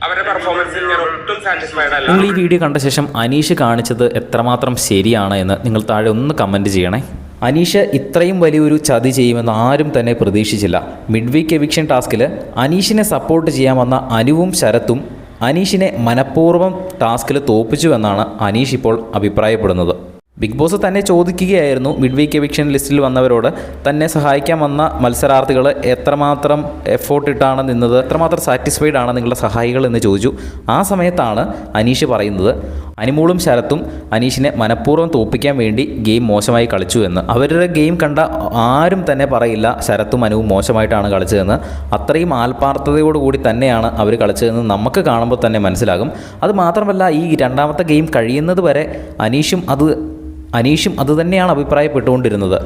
അവരുടെ പെർഫോമൻസിൽ ഞാൻ ഒട്ടും സാറ്റിസ്ഫൈഡ് അല്ല. നിങ്ങൾ ഈ വീഡിയോ കണ്ട ശേഷം അനീഷ് കാണിച്ചത് എത്രമാത്രം ശരിയാണ് എന്ന് നിങ്ങൾ താഴെ ഒന്ന് കമൻറ്റ് ചെയ്യണേ. അനീഷ് ഇത്രയും വലിയൊരു ചതി ചെയ്യുമെന്ന് ആരും തന്നെ പ്രതീക്ഷിച്ചില്ല. മിഡ് വീക്ക് എവിക്ഷൻ ടാസ്കിൽ അനീഷിനെ സപ്പോർട്ട് ചെയ്യാൻ വന്ന അനുവും ശരത്തും അനീഷിനെ മനഃപൂർവ്വം ടാസ്കിൽ തോൽപ്പിച്ചു എന്നാണ് അനീഷ് ഇപ്പോൾ അഭിപ്രായപ്പെടുന്നത്. ബിഗ് ബോസ് തന്നെ ചോദിക്കുകയായിരുന്നു മിഡ് വീക്ക് എവിക്ഷൻ ലിസ്റ്റിൽ വന്നവരോട് തന്നെ സഹായിക്കാൻ വന്ന മത്സരാർത്ഥികൾ എത്രമാത്രം എഫോർട്ട് ഇട്ടാണ് നിന്നത്, എത്രമാത്രം സാറ്റിസ്ഫൈഡ് ആണ് നിങ്ങളുടെ സഹായികൾ എന്ന് ചോദിച്ചു. ആ സമയത്താണ് അനീഷ് പറയുന്നത് അനുമോളും ശരത്തും അനീഷിനെ മനഃപൂർവ്വം തോൽപ്പിക്കാൻ വേണ്ടി ഗെയിം മോശമായി കളിച്ചു എന്ന്. അവരുടെ ഗെയിം കണ്ട ആരും തന്നെ പറയില്ല ശരത്തും അനുവും മോശമായിട്ടാണ് കളിച്ചതെന്ന്. അത്രയും ആത്മാർത്ഥതയോടുകൂടി തന്നെയാണ് അവർ കളിച്ചതെന്ന് നമുക്ക് കാണുമ്പോൾ തന്നെ മനസ്സിലാകും. അതുമാത്രമല്ല, ഈ രണ്ടാമത്തെ ഗെയിം കഴിയുന്നത് വരെ അനീഷും അതുതന്നെയാണ് അഭിപ്രായപ്പെട്ടുകൊണ്ടിരുന്നത്.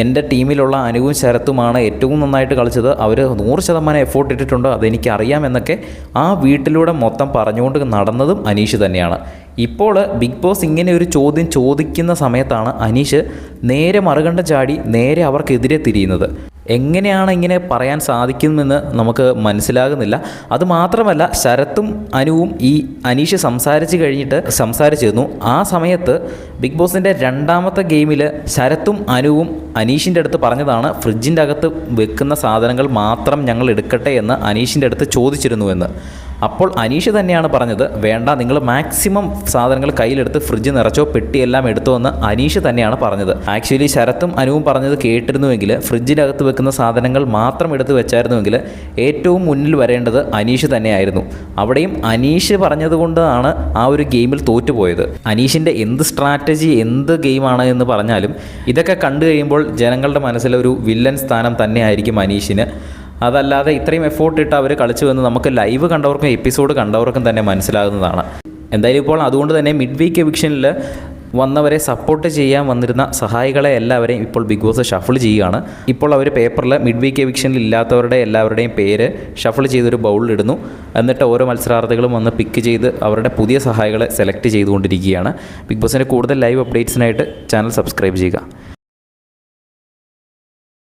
എൻ്റെ ടീമിലുള്ള അനുവും ശരത്തുമാണ് ഏറ്റവും നന്നായിട്ട് കളിച്ചത്, അവർ 100% എഫോർട്ട് ഇട്ടിട്ടുണ്ട്, അതെനിക്കറിയാം എന്നൊക്കെ ആ വീട്ടിലൂടെ മൊത്തം പറഞ്ഞുകൊണ്ട് നടന്നതും അനീഷ് തന്നെയാണ്. ഇപ്പോൾ ബിഗ് ബോസ് ഇങ്ങനെ ഒരു ചോദ്യം ചോദിക്കുന്ന സമയത്താണ് അനീഷ് നേരെ മറുകണ്ഠം ചാടി നേരെ അവർക്കെതിരെ തിരിയുന്നത്. എങ്ങനെയാണ് ഇങ്ങനെ പറയാൻ സാധിക്കുമെന്ന് നമുക്ക് മനസ്സിലാകുന്നില്ല. അതുമാത്രമല്ല, ശരത്തും അനുവും ഈ അനീഷ് സംസാരിച്ചിരുന്നു. ആ സമയത്ത് ബിഗ് ബോസിൻ്റെ രണ്ടാമത്തെ ഗെയിമിൽ ശരത്തും അനുവും അനീഷിൻ്റെ അടുത്ത് പറഞ്ഞതാണ് ഫ്രിഡ്ജിൻ്റെ അകത്ത് വെക്കുന്ന സാധനങ്ങൾ മാത്രം ഞങ്ങൾ എടുക്കട്ടെ എന്ന് അനീഷിൻ്റെ അടുത്ത് ചോദിച്ചിരുന്നുവെന്ന്. അപ്പോൾ അനീഷ് തന്നെയാണ് പറഞ്ഞത് വേണ്ട, നിങ്ങൾ മാക്സിമം സാധനങ്ങൾ കയ്യിലെടുത്ത് ഫ്രിഡ്ജ് നിറച്ചോ പെട്ടിയെല്ലാം എടുത്തോ എന്ന് അനീഷ് തന്നെയാണ് പറഞ്ഞത്. ആക്ച്വലി ശരത്തും അനുവും പറഞ്ഞത് കേട്ടിരുന്നുവെങ്കിൽ ഫ്രിഡ്ജിനകത്ത് വെക്കുന്ന സാധനങ്ങൾ മാത്രം എടുത്ത് വെച്ചായിരുന്നുവെങ്കിൽ ഏറ്റവും മുന്നിൽ വരേണ്ടത് അനീഷ് തന്നെയായിരുന്നു. അവിടെയും അനീഷ് പറഞ്ഞതുകൊണ്ടാണ് ആ ഒരു ഗെയിമിൽ തോറ്റുപോയത്. അനീഷിൻ്റെ എന്ത് സ്ട്രാറ്റജി, എന്ത് ഗെയിമാണ് എന്ന് പറഞ്ഞാലും ഇതൊക്കെ കണ്ടു കഴിയുമ്പോൾ ജനങ്ങളുടെ മനസ്സിലൊരു വില്ലൻ സ്ഥാനം തന്നെയായിരിക്കും അനീഷിന്. അതല്ലാതെ ഇത്രയും എഫോർട്ട് ഇട്ട് അവർ കളിച്ചു എന്ന് നമുക്ക് ലൈവ് കണ്ടവർക്കും എപ്പിസോഡ് കണ്ടവർക്കും തന്നെ മനസ്സിലാകുന്നതാണ്. എന്തായാലും ഇപ്പോൾ അതുകൊണ്ട് തന്നെ മിഡ് വീക്ക് എവിക്ഷനിൽ വന്നവരെ സപ്പോർട്ട് ചെയ്യാൻ വന്നിരുന്ന സഹായികളെ എല്ലാവരെയും ഇപ്പോൾ ബിഗ് ബോസ് ഷഫിൾ ചെയ്യുകയാണ്. ഇപ്പോൾ അവർ പേപ്പറിൽ മിഡ് വീക്ക് എവിക്ഷനിൽ ഇല്ലാത്തവരുടെ എല്ലാവരുടെയും പേര് ഷഫിൾ ചെയ്തൊരു ബൗളിലിടുന്നു. എന്നിട്ട് ഓരോ മത്സരാർത്ഥികളും വന്ന് പിക്ക് ചെയ്ത് അവരുടെ പുതിയ സഹായികളെ സെലക്ട് ചെയ്തുകൊണ്ടിരിക്കുകയാണ്. ബിഗ് ബോസിൻ്റെ കൂടുതൽ ലൈവ് അപ്ഡേറ്റ്സിനായിട്ട് ചാനൽ സബ്സ്ക്രൈബ് ചെയ്യുക.